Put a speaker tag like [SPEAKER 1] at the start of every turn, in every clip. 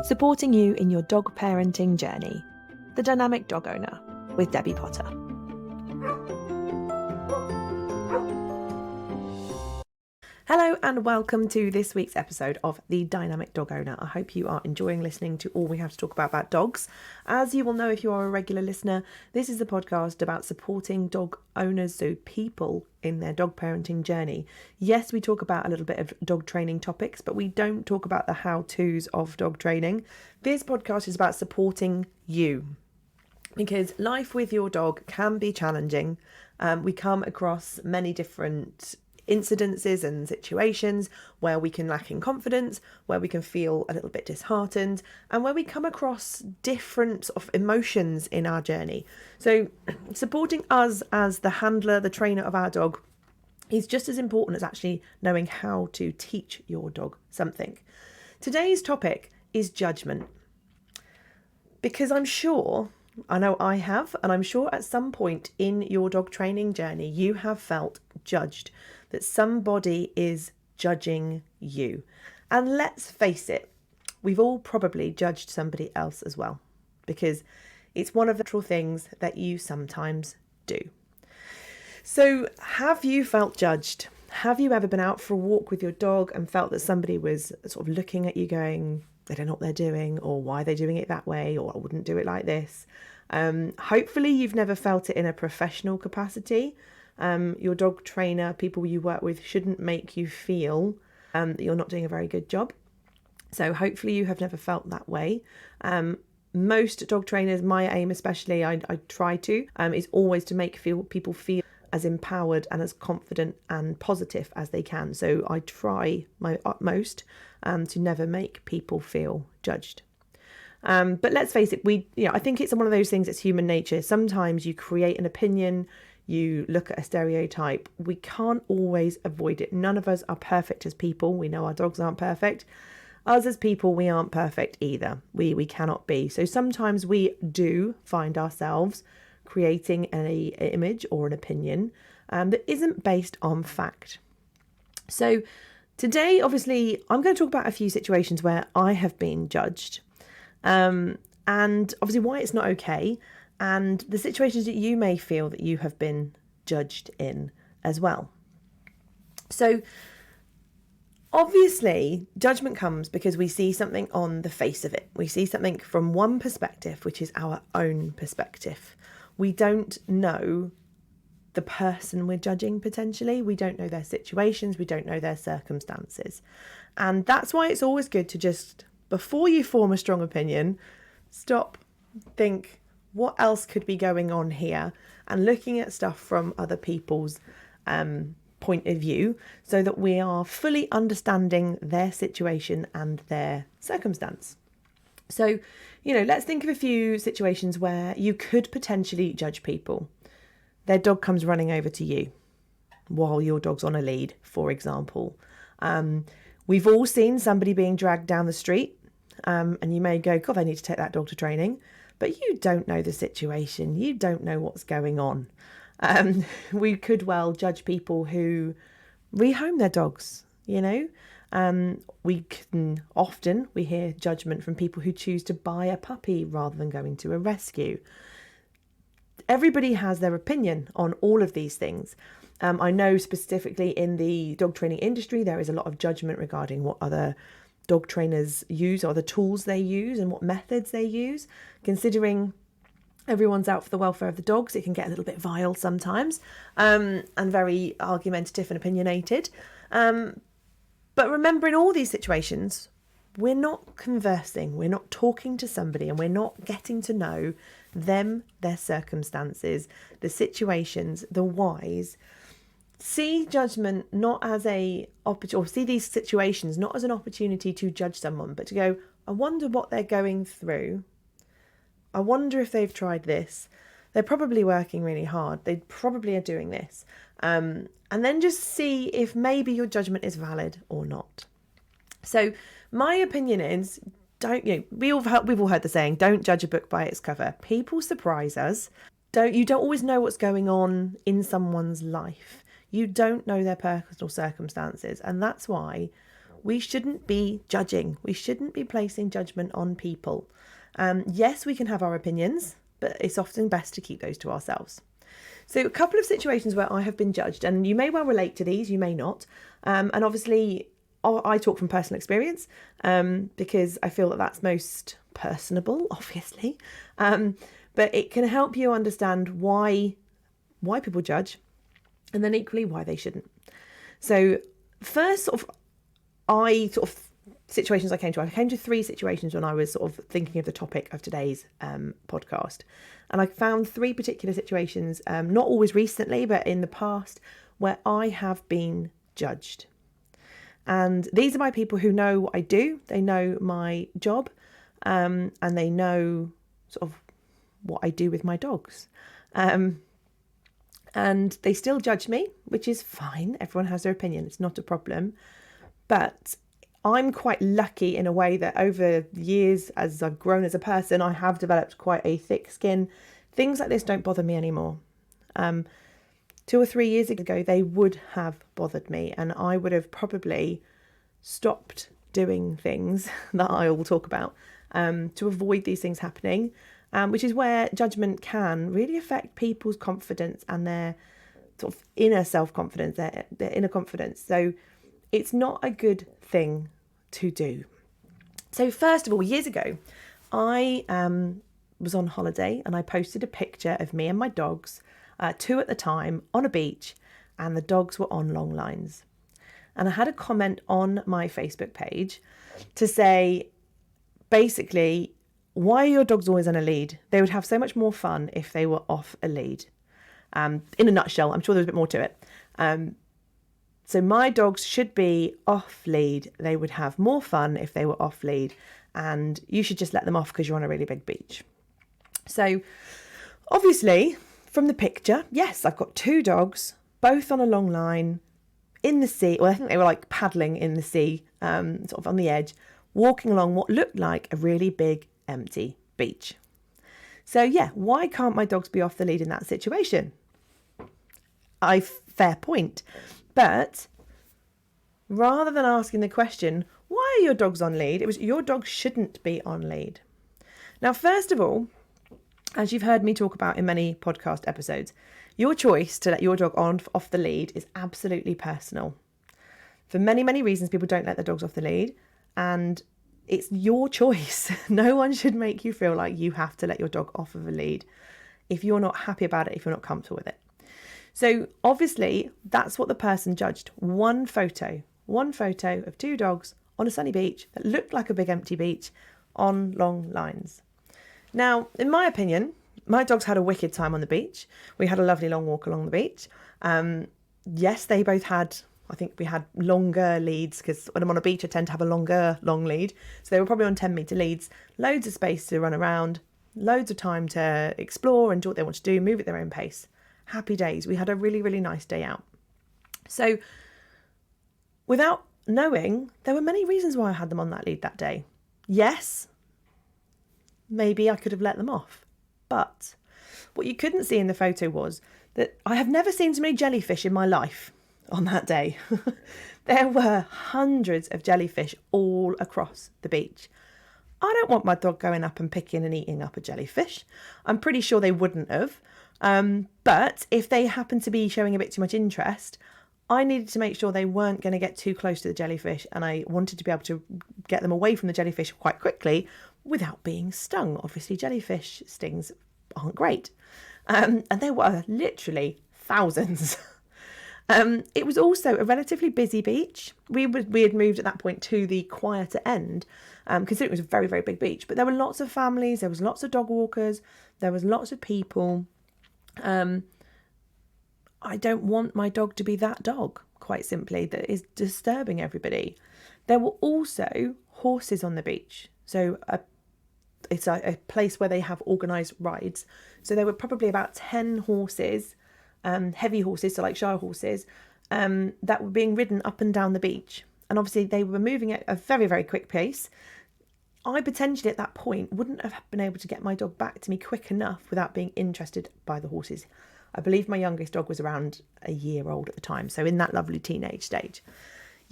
[SPEAKER 1] Supporting you in your dog parenting journey. The Dynamic Dog Owner with Debbie Potter. Hello and welcome to this week's episode of The Dynamic Dog Owner. I hope you are enjoying listening to all we have to talk about dogs. As you will know if you are a regular listener, this is the podcast about supporting dog owners, so people in their dog parenting journey. Yes, we talk about a little bit of dog training topics, but we don't talk about the how-tos of dog training. This podcast is about supporting you, because life with your dog can be challenging. We come across many different incidences and situations where we can lack in confidence, where we can feel a little bit disheartened, and where we come across different sort of emotions in our journey. So supporting us as the handler, the trainer of our dog is just as important as actually knowing how to teach your dog something. Today's topic is judgment, because I know I have, and I'm sure at some point in your dog training journey, you have felt judged, that somebody is judging you. And let's face it, we've all probably judged somebody else as well, because it's one of the natural things that you sometimes do. So have you felt judged? Have you ever been out for a walk with your dog and felt that somebody was sort of looking at you going, they don't know what they're doing, or why they're doing it that way, or I wouldn't do it like this? Hopefully you've never felt it in a professional capacity. Your dog trainer, people you work with, shouldn't make you feel that you're not doing a very good job. So hopefully you have never felt that way. Most dog trainers, my aim especially, I try to, is always to make people feel as empowered and as confident and positive as they can. So I try my utmost to never make people feel judged. But let's face it, I think it's one of those things, it's human nature. Sometimes you create an opinion, you look at a stereotype. We can't always avoid it. None of us are perfect as people. We know our dogs aren't perfect. Us as people, we aren't perfect either. We cannot be. So sometimes we do find ourselves creating an image or an opinion that isn't based on fact. So today, obviously, I'm going to talk about a few situations where I have been judged, and obviously why it's not okay, and the situations that you may feel that you have been judged in as well. So obviously judgment comes because we see something on the face of it. We see something from one perspective, which is our own perspective. We don't know the person we're judging potentially. We don't know their situations. We don't know their circumstances. And that's why it's always good to just, before you form a strong opinion, stop, think, what else could be going on here, and looking at stuff from other people's point of view, so that we are fully understanding their situation and their circumstance. So, let's think of a few situations where you could potentially judge people. Their dog comes running over to you while your dog's on a lead, for example. We've all seen somebody being dragged down the street, and you may go, God, I need to take that dog to training. But you don't know the situation. You don't know what's going on. We could well judge people who rehome their dogs, we hear judgment from people who choose to buy a puppy rather than going to a rescue. Everybody has their opinion on all of these things. I know specifically in the dog training industry, there is a lot of judgment regarding what other dog trainers use, or the tools they use and what methods they use. Considering everyone's out for the welfare of the dogs, it can get a little bit vile sometimes, and very argumentative and opinionated. But remember, in all these situations, we're not conversing, we're not talking to somebody, and we're not getting to know them, their circumstances, the situations, the whys. See judgment not as or see these situations not as an opportunity to judge someone, but to go, I wonder what they're going through. I wonder if they've tried this. They're probably working really hard. They probably are doing this. And then just see if maybe your judgment is valid or not. So my opinion is, we've all heard the saying, don't judge a book by its cover. People surprise us. You don't always know what's going on in someone's life. You don't know their personal circumstances, and that's why we shouldn't be judging. We shouldn't be placing judgment on people. Yes, we can have our opinions, but it's often best to keep those to ourselves. So a couple of situations where I have been judged, and you may well relate to these, you may not. And obviously, I talk from personal experience because I feel that that's most personable, obviously. But it can help you understand why people judge, and then equally why they shouldn't. So first situations I came to 3 situations when I was sort of thinking of the topic of today's podcast. And I found 3 particular situations, not always recently, but in the past, where I have been judged. And these are by people who know what I do. They know my job, and they know sort of what I do with my dogs. And they still judge me, which is fine. Everyone has their opinion. It's not a problem. But I'm quite lucky in a way that over the years, as I've grown as a person, I have developed quite a thick skin. Things like this don't bother me anymore. 2 or 3 years ago, they would have bothered me, and I would have probably stopped doing things that I will talk about to avoid these things happening. Which is where judgment can really affect people's confidence and their sort of inner self-confidence, their inner confidence. So it's not a good thing to do. So first of all, years ago, I was on holiday and I posted a picture of me and my dogs, 2 at the time, on a beach, and the dogs were on long lines. And I had a comment on my Facebook page to say, basically, why are your dogs always on a lead? They would have so much more fun if they were off a lead. In a nutshell, I'm sure there's a bit more to it. So my dogs should be off lead. They would have more fun if they were off lead. And you should just let them off because you're on a really big beach. So obviously, from the picture, yes, I've got 2 dogs, both on a long line, in the sea. Well, I think they were like paddling in the sea, sort of on the edge, walking along what looked like a really big empty beach. So yeah, why can't my dogs be off the lead in that situation? Fair point. But rather than asking the question, why are your dogs on lead? It was, your dog shouldn't be on lead. Now, first of all, as you've heard me talk about in many podcast episodes, your choice to let your dog off the lead is absolutely personal. For many, many reasons, people don't let their dogs off the lead, and it's your choice. No one should make you feel like you have to let your dog off of a lead if you're not happy about it, if you're not comfortable with it. So obviously, that's what the person judged. One photo of 2 dogs on a sunny beach that looked like a big empty beach on long lines. Now, in my opinion, my dogs had a wicked time on the beach. We had a lovely long walk along the beach. Yes, they both had, I think we had longer leads because when I'm on a beach, I tend to have a long lead. So they were probably on 10-metre leads, loads of space to run around, loads of time to explore and do what they want to do, move at their own pace. Happy days. We had a really, really nice day out. So without knowing, there were many reasons why I had them on that lead that day. Yes, maybe I could have let them off. But what you couldn't see in the photo was that I have never seen so many jellyfish in my life on that day. There were hundreds of jellyfish all across the beach. I don't want my dog going up and picking and eating up a jellyfish. I'm pretty sure they wouldn't have. But if they happened to be showing a bit too much interest, I needed to make sure they weren't going to get too close to the jellyfish, and I wanted to be able to get them away from the jellyfish quite quickly without being stung. Obviously, jellyfish stings aren't great. And there were literally thousands. It was also a relatively busy beach. We had moved at that point to the quieter end, considering it was a very, very big beach. But there were lots of families, there was lots of dog walkers, there was lots of people. I don't want my dog to be that dog, quite simply, that is disturbing everybody. There were also horses on the beach. So it's a place where they have organised rides. So there were probably about 10 horses, heavy horses, so like show horses, that were being ridden up and down the beach. And obviously they were moving at a very, very quick pace. I potentially at that point wouldn't have been able to get my dog back to me quick enough without being interested by the horses. I believe my youngest dog was around a year old at the time, so in that lovely teenage stage.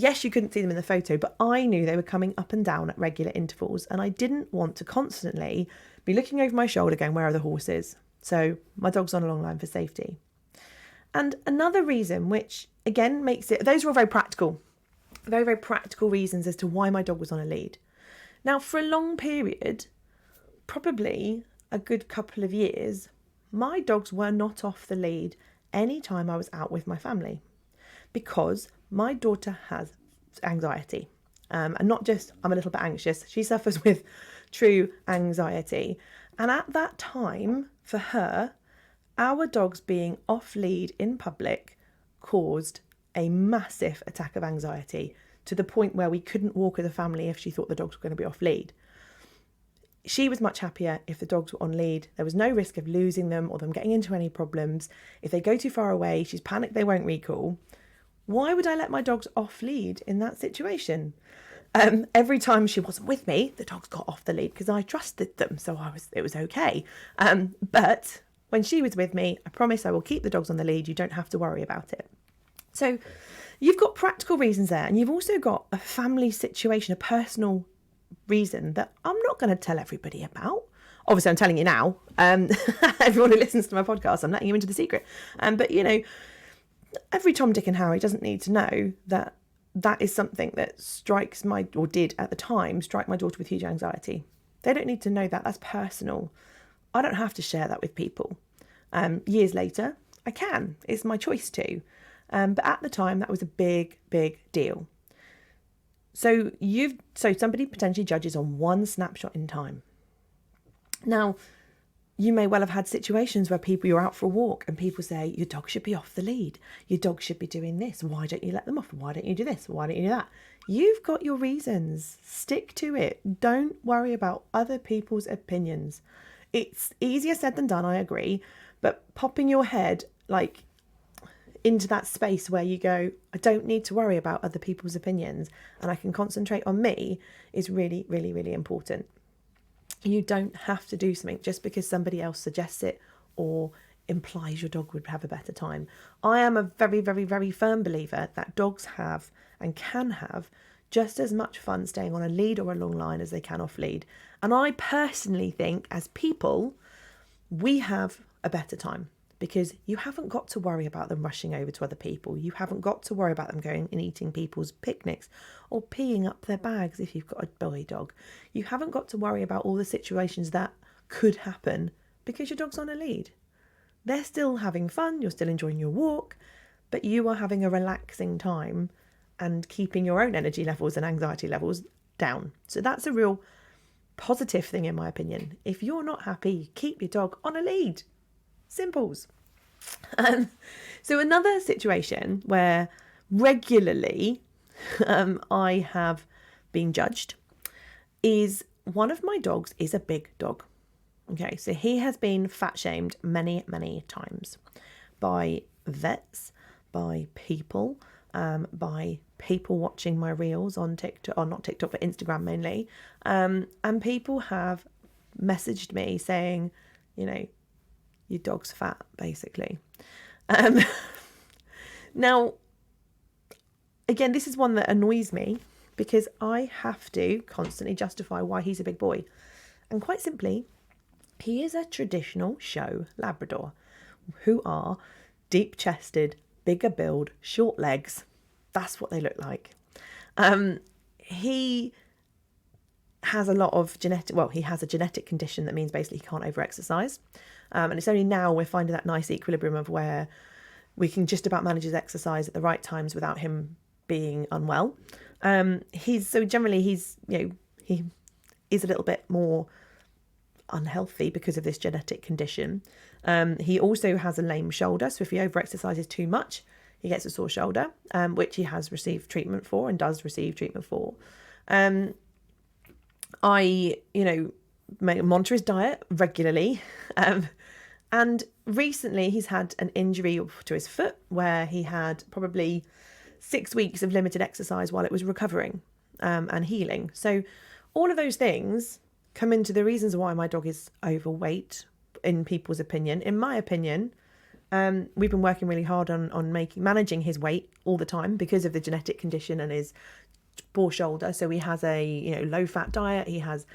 [SPEAKER 1] Yes, you couldn't see them in the photo, but I knew they were coming up and down at regular intervals, and I didn't want to constantly be looking over my shoulder going, where are the horses? So my dog's on a long line for safety. And another reason, which again makes it, those were very practical reasons as to why my dog was on a lead. Now, for a long period, probably a good couple of years, my dogs were not off the lead any time I was out with my family, because my daughter has anxiety. And not just, I'm a little bit anxious, she suffers with true anxiety. And at that time, for her, our dogs being off lead in public caused a massive attack of anxiety, to the point where we couldn't walk as a family if she thought the dogs were going to be off lead. She was much happier if the dogs were on lead. There was no risk of losing them or them getting into any problems. If they go too far away, she's panicked they won't recall. Why would I let my dogs off lead in that situation? Every time she wasn't with me, the dogs got off the lead because I trusted them, so it was okay. But when she was with me, I promise I will keep the dogs on the lead. You don't have to worry about it. So you've got practical reasons there, and you've also got a family situation, a personal reason that I'm not going to tell everybody about. Obviously, I'm telling you now. Everyone who listens to my podcast, I'm letting you into the secret. But, you know, every Tom, Dick and Harry doesn't need to know that that is something that did at the time, strike my daughter with huge anxiety. They don't need to know that. That's personal. I don't have to share that with people. Years later, I can. It's my choice to. But at the time, that was a big, big deal. So somebody potentially judges on one snapshot in time. Now, you may well have had situations where you're out for a walk and people say, your dog should be off the lead. Your dog should be doing this. Why don't you let them off? Why don't you do this? Why don't you do that? You've got your reasons. Stick to it. Don't worry about other people's opinions. It's easier said than done, I agree. But popping your head into that space where you go, I don't need to worry about other people's opinions and I can concentrate on me, is really, really, really important. You don't have to do something just because somebody else suggests it or implies your dog would have a better time. I am a very, very, very firm believer that dogs have and can have just as much fun staying on a lead or a long line as they can off lead. And I personally think, as people, we have a better time, because you haven't got to worry about them rushing over to other people. You haven't got to worry about them going and eating people's picnics or peeing up their bags if you've got a boy dog. You haven't got to worry about all the situations that could happen because your dog's on a lead. They're still having fun, you're still enjoying your walk, but you are having a relaxing time and keeping your own energy levels and anxiety levels down. So that's a real positive thing, in my opinion. If you're not happy, keep your dog on a lead. Simples. So another situation where regularly I have been judged is one of my dogs is a big dog. Okay, so he has been fat shamed many, many times by vets, by people watching my reels on TikTok, or not TikTok, but Instagram mainly. And people have messaged me saying, you know, your dog's fat, basically. Now, again, this is one that annoys me because I have to constantly justify why he's a big boy. And quite simply, he is a traditional show Labrador, who are deep-chested, bigger build, short legs. That's what they look like. He has a lot of he has a genetic condition that means basically he can't over-exercise. And it's only now we're finding that nice equilibrium of where we can just about manage his exercise at the right times without him being unwell. He is a little bit more unhealthy because of this genetic condition. He also has a lame shoulder, so if he over-exercises too much, he gets a sore shoulder, which he has received treatment for and does receive treatment for. I monitor his diet regularly. And recently he's had an injury to his foot where he had probably 6 weeks of limited exercise while it was recovering and healing. So all of those things come into the reasons why my dog is overweight in people's opinion. In my opinion, We've been working really hard on managing his weight all the time because of the genetic condition and his poor shoulder. So he has a low fat diet. He has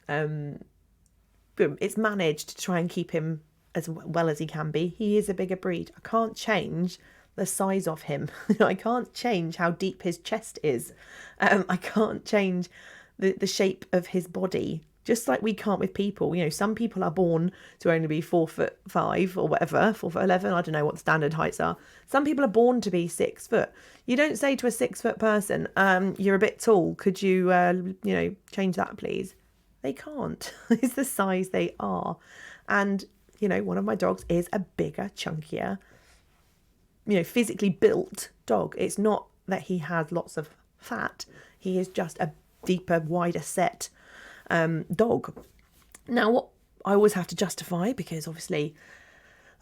[SPEAKER 1] it's managed to try and keep him as well as he can be. He is a bigger breed. I can't change the size of him. I can't change how deep his chest is. I can't change the shape of his body. Just like we can't with people. Some people are born to only be 4'5" or whatever, 4'11". I don't know what the standard heights are. Some people are born to be 6 foot. You don't say to a 6 foot person, you're a bit tall. Could you, change that, please? They can't. It's the size they are. And, one of my dogs is a bigger, chunkier, physically built dog. It's not that he has lots of fat. He is just a deeper, wider set dog. Now, what I always have to justify, because obviously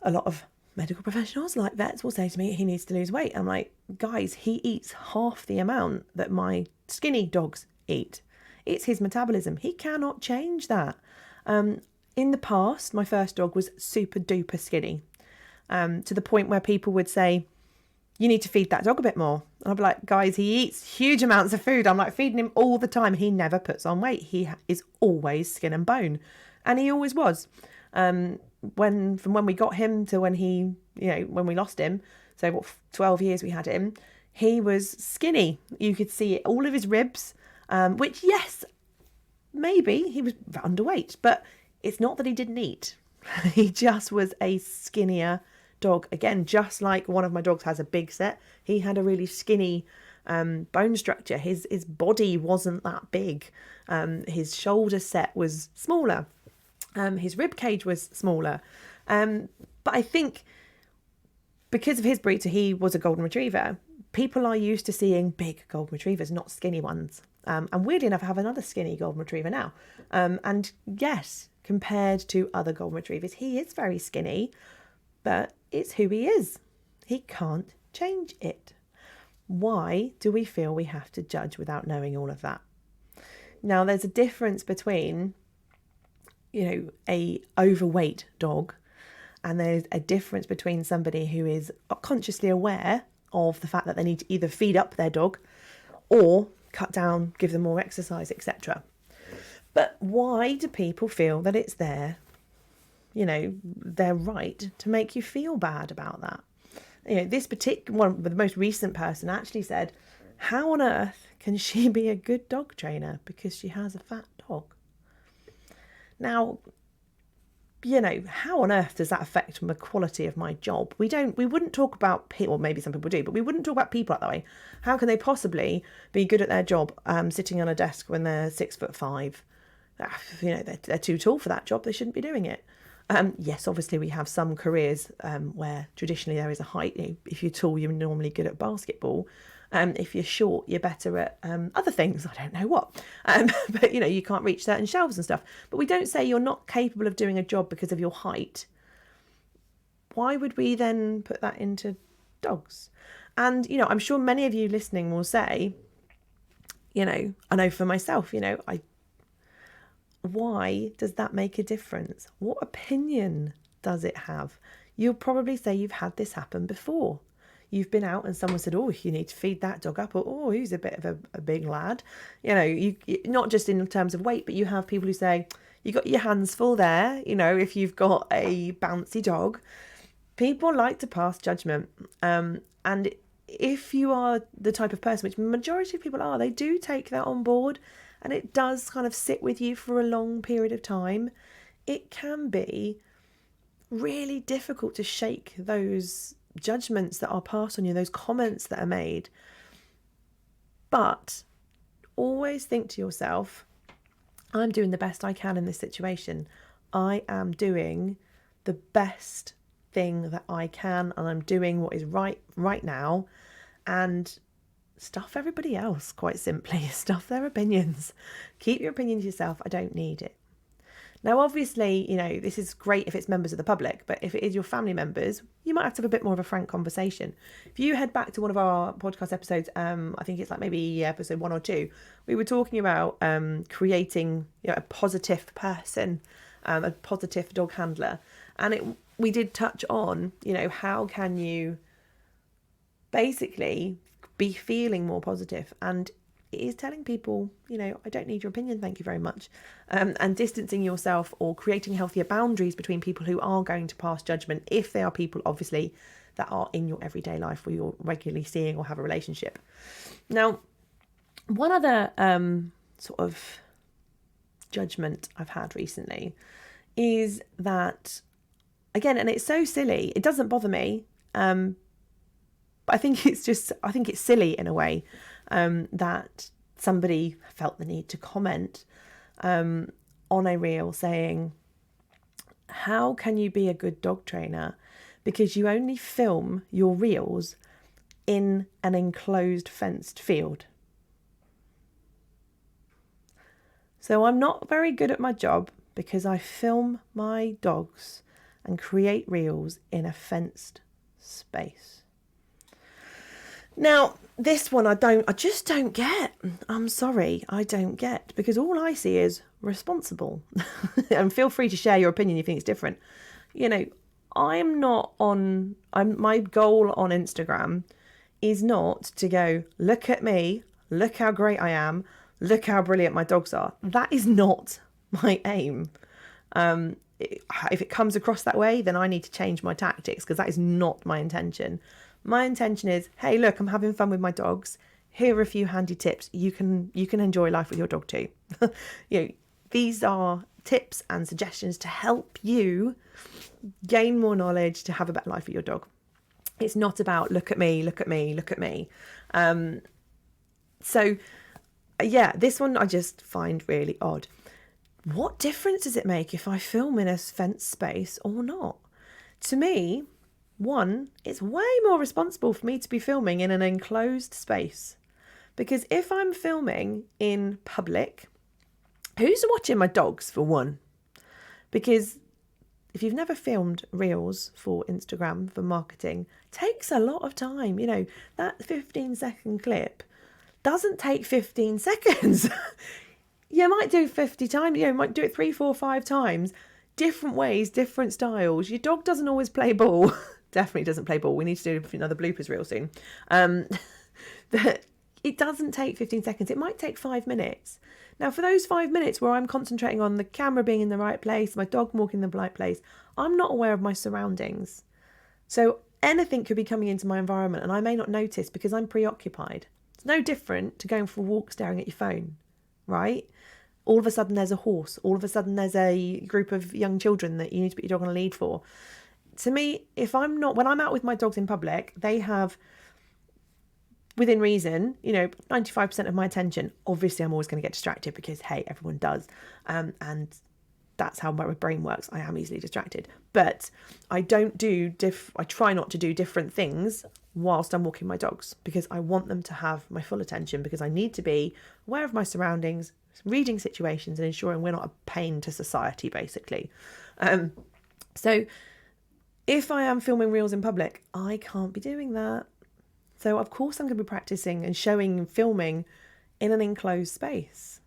[SPEAKER 1] a lot of medical professionals like vets will say to me he needs to lose weight. I'm like, guys, he eats half the amount that my skinny dogs eat. It's his metabolism. He cannot change that. In the past, my first dog was super duper skinny, to the point where people would say, you need to feed that dog a bit more. And I'd be like, guys, he eats huge amounts of food. I'm like feeding him all the time. He never puts on weight. He is always skin and bone. And he always was. From when we got him to when when we lost him, so 12 years we had him, he was skinny. You could see it, all of his ribs, which, yes, maybe he was underweight, but it's not that he didn't eat. He just was a skinnier dog. Again, just like one of my dogs has a big set, he had a really skinny bone structure. His body wasn't that big. His shoulder set was smaller. His rib cage was smaller. But I think because of his breed, so he was a golden retriever, people are used to seeing big golden retrievers, not skinny ones. And weirdly enough, I have another skinny golden retriever now. And yes, compared to other golden retrievers, he is very skinny, but it's who he is. He can't change it. Why do we feel we have to judge without knowing all of that? Now, there's a difference between, a overweight dog, and there's a difference between somebody who is consciously aware of the fact that they need to either feed up their dog or cut down, give them more exercise, etc. But why do people feel that it's their right to make you feel bad about that? This particular one, the most recent person actually said, how on earth can she be a good dog trainer because she has a fat dog? Now, how on earth does that affect the quality of my job? We wouldn't talk about people, or maybe some people do, but we wouldn't talk about people like that way. How can they possibly be good at their job sitting on a desk when they're 6'5"? They're too tall for that job. They shouldn't be doing it. Yes, obviously we have some careers where traditionally there is a height. If you're tall, you're normally good at basketball. If you're short, you're better at other things. I don't know what. But, you can't reach certain shelves and stuff. But we don't say you're not capable of doing a job because of your height. Why would we then put that into dogs? And, I'm sure many of you listening will say, I know for myself, why does that make a difference? What opinion does it have? You'll probably say you've had this happen before. You've been out and someone said, oh, you need to feed that dog up, or oh, he's a bit of a big lad. You not just in terms of weight, but you have people who say, you got your hands full there. If you've got a bouncy dog, people like to pass judgment. And if you are the type of person, which majority of people are, they do take that on board, and it does kind of sit with you for a long period of time. It can be really difficult to shake those judgments that are passed on you, those comments that are made. But always think to yourself, I'm doing the best I can in this situation. I am doing the best thing that I can, and I'm doing what is right now. And stuff everybody else, quite simply. Stuff their opinions. Keep your opinion to yourself. I don't need it. Now, obviously, this is great if it's members of the public, but if it is your family members, you might have to have a bit more of a frank conversation. If you head back to one of our podcast episodes, I think it's like maybe episode 1 or 2, we were talking about creating a positive person, a positive dog handler. And we did touch on, how can you basically be feeling more positive, and it is telling people, I don't need your opinion, thank you very much, and distancing yourself or creating healthier boundaries between people who are going to pass judgment, if they are people obviously that are in your everyday life or you're regularly seeing or have a relationship. Now, one other sort of judgment I've had recently is that, again, and it's so silly, it doesn't bother me, but I think it's silly in a way, that somebody felt the need to comment on a reel saying, how can you be a good dog trainer because you only film your reels in an enclosed fenced field? So I'm not very good at my job because I film my dogs and create reels in a fenced space. Now, this one I just don't get. I'm sorry, I don't get, because all I see is responsible. And feel free to share your opinion if you think it's different. My goal on Instagram is not to go, look at me, look how great I am, look how brilliant my dogs are. That is not my aim. If it comes across that way, then I need to change my tactics, because that is not my intention. My intention is, hey, look, I'm having fun with my dogs. Here are a few handy tips. You can enjoy life with your dog too. These are tips and suggestions to help you gain more knowledge, to have a better life with your dog. It's not about look at me, look at me, look at me. So yeah, this one I just find really odd. What difference does it make if I film in a fenced space or not? To me, one, it's way more responsible for me to be filming in an enclosed space, because if I'm filming in public, who's watching my dogs, for one? Because if you've never filmed reels for Instagram for marketing, it takes a lot of time. That 15-second clip doesn't take 15 seconds. You might do 50 times, you might do it 3, 4, 5 times, different ways, different styles. Your dog doesn't always play ball. Definitely doesn't play ball. We need to do another bloopers reel soon. It doesn't take 15 seconds. It might take 5 minutes. Now, for those 5 minutes where I'm concentrating on the camera being in the right place, my dog walking in the right place, I'm not aware of my surroundings. So anything could be coming into my environment and I may not notice because I'm preoccupied. It's no different to going for a walk staring at your phone, right? All of a sudden there's a horse. All of a sudden there's a group of young children that you need to put your dog on a lead for. To me, when I'm out with my dogs in public, they have, within reason, 95% of my attention. Obviously, I'm always going to get distracted because, hey, everyone does. And that's how my brain works. I am easily distracted. But I I try not to do different things whilst I'm walking my dogs, because I want them to have my full attention, because I need to be aware of my surroundings, reading situations and ensuring we're not a pain to society, basically. So if I am filming reels in public, I can't be doing that. So of course I'm going to be practicing and showing and filming in an enclosed space.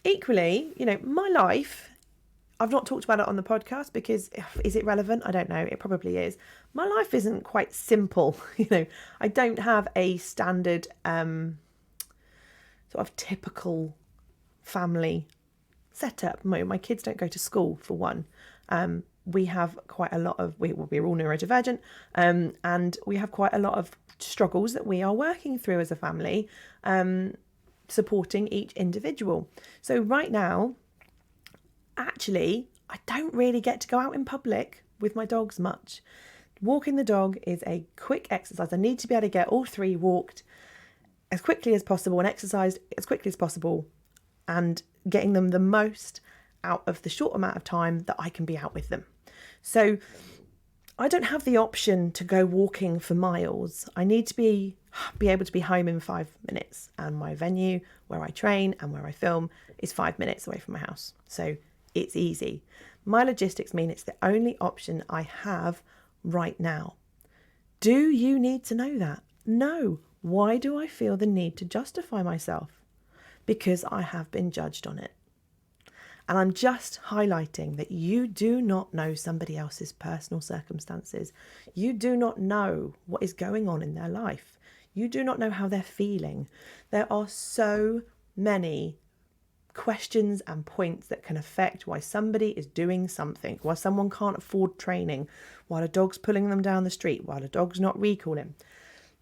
[SPEAKER 1] Equally, my life, I've not talked about it on the podcast because is it relevant? I don't know. It probably is. My life isn't quite simple. I don't have a standard sort of typical family setup. My kids don't go to school, for one. We have quite a lot of, we're all neurodivergent, and we have quite a lot of struggles that we are working through as a family, supporting each individual. So right now, actually, I don't really get to go out in public with my dogs much. Walking the dog is a quick exercise. I need to be able to get all 3 walked as quickly as possible and exercised as quickly as possible, and getting them the most out of the short amount of time that I can be out with them. So I don't have the option to go walking for miles. I need to be able to be home in 5 minutes, and my venue where I train and where I film is 5 minutes away from my house. So it's easy. My logistics mean it's the only option I have right now. Do you need to know that? No. Why do I feel the need to justify myself? Because I have been judged on it. And I'm just highlighting that you do not know somebody else's personal circumstances. You do not know what is going on in their life. You do not know how they're feeling. There are so many questions and points that can affect why somebody is doing something, why someone can't afford training, why a dog's pulling them down the street, why a dog's not recalling.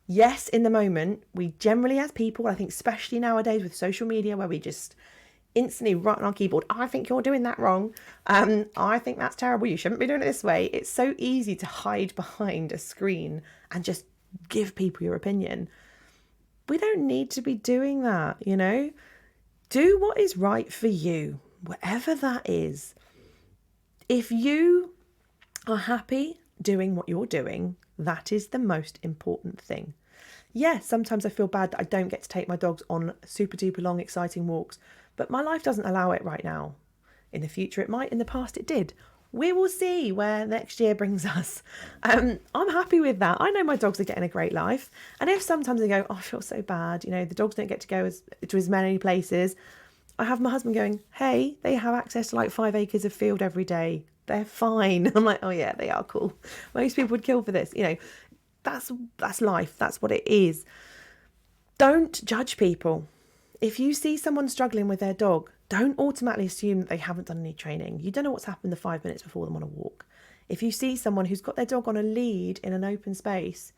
[SPEAKER 1] Yes, in the moment, we generally as people, I think especially nowadays with social media where we just instantly write on our keyboard, I think you're doing that wrong. I think that's terrible. You shouldn't be doing it this way. It's so easy to hide behind a screen and just give people your opinion. We don't need to be doing that, you know? Do what is right for you, whatever that is. If you are happy doing what you're doing, that is the most important thing. Yes, sometimes I feel bad that I don't get to take my dogs on super duper long, exciting walks, but my life doesn't allow it right now. In the future it might, in the past it did. We will see where next year brings us. I'm happy with that. I know my dogs are getting a great life. And if sometimes they go, oh, I feel so bad, you know, the dogs don't get to go to as many places, I have my husband going, hey, they have access to like 5 acres of field every day. They're fine. I'm like, oh yeah, they are cool. Most people would kill for this. You know, that's life. That's what it is. Don't judge people. If you see someone struggling with their dog, don't automatically assume that they haven't done any training. You don't know what's happened the 5 minutes before them on a walk. If you see someone who's got their dog on a lead in an open space,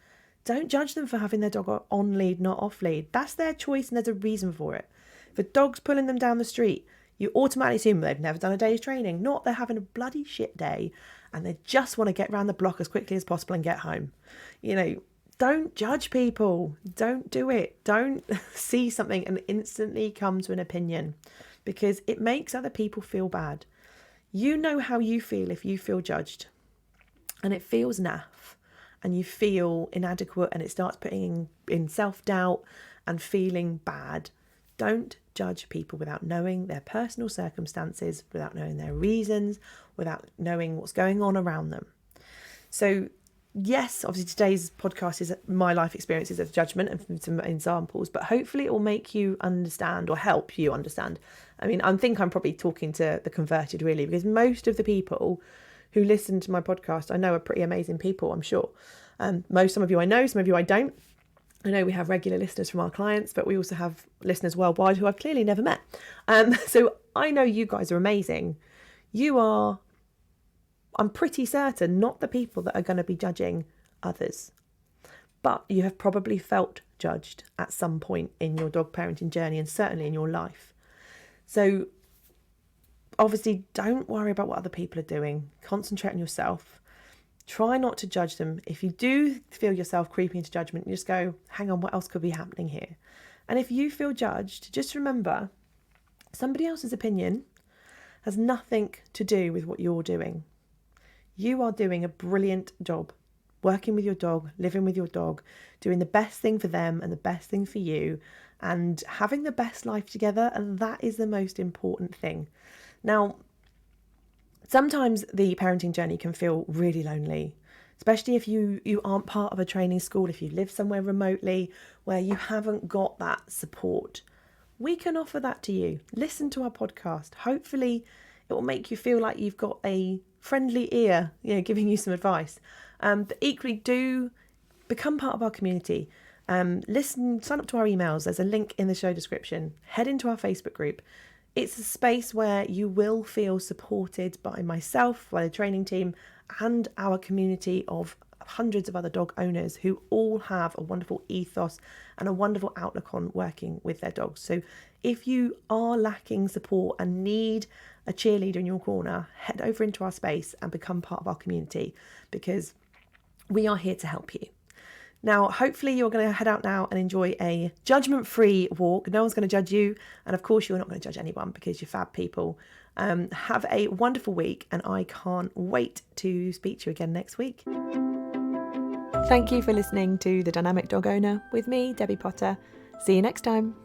[SPEAKER 1] don't judge them for having their dog on lead, not off lead. That's their choice and there's a reason for it. If a dog's pulling them down the street, you automatically assume they've never done a day's training, not they're having a bloody shit day and they just want to get around the block as quickly as possible and get home. You know, don't judge people. Don't do it. Don't see something and instantly come to an opinion because it makes other people feel bad. You know how you feel if you feel judged and it feels naff and you feel inadequate and it starts putting in self-doubt and feeling bad. Don't judge people without knowing their personal circumstances, without knowing their reasons, without knowing what's going on around them. So yes, obviously today's podcast is my life experiences of judgment and some examples, but hopefully it will make you understand or help you understand. I mean, I think I'm probably talking to the converted really, because most of the people who listen to my podcast I know are pretty amazing people, I'm sure. Some of you I know, some of you I don't. I know we have regular listeners from our clients, but we also have listeners worldwide who I've clearly never met. So I know you guys are amazing. You are, I'm pretty certain, not the people that are going to be judging others. But you have probably felt judged at some point in your dog parenting journey and certainly in your life. So obviously don't worry about what other people are doing. Concentrate on yourself. Try not to judge them. If you do feel yourself creeping into judgment, you just go, hang on, what else could be happening here? And if you feel judged, just remember, somebody else's opinion has nothing to do with what you're doing. You are doing a brilliant job, working with your dog, living with your dog, doing the best thing for them and the best thing for you, and having the best life together, and that is the most important thing. Now, sometimes the parenting journey can feel really lonely, especially if you aren't part of a training school, if you live somewhere remotely where you haven't got that support. We can offer that to you. Listen to our podcast. Hopefully it will make you feel like you've got a friendly ear, giving you some advice. But equally, do become part of our community. Listen, sign up to our emails. There's a link in the show description. Head into our Facebook group. It's a space where you will feel supported by myself, by the training team, and our community of hundreds of other dog owners who all have a wonderful ethos and a wonderful outlook on working with their dogs. So if you are lacking support and need a cheerleader in your corner, head over into our space and become part of our community, because we are here to help you. Now, hopefully you're going to head out now and enjoy a judgment-free walk. No one's going to judge you. And of course, you're not going to judge anyone because you're fab people. Have a wonderful week, and I can't wait to speak to you again next week. Thank you for listening to The Dynamic Dog Owner with me, Debbie Potter. See you next time.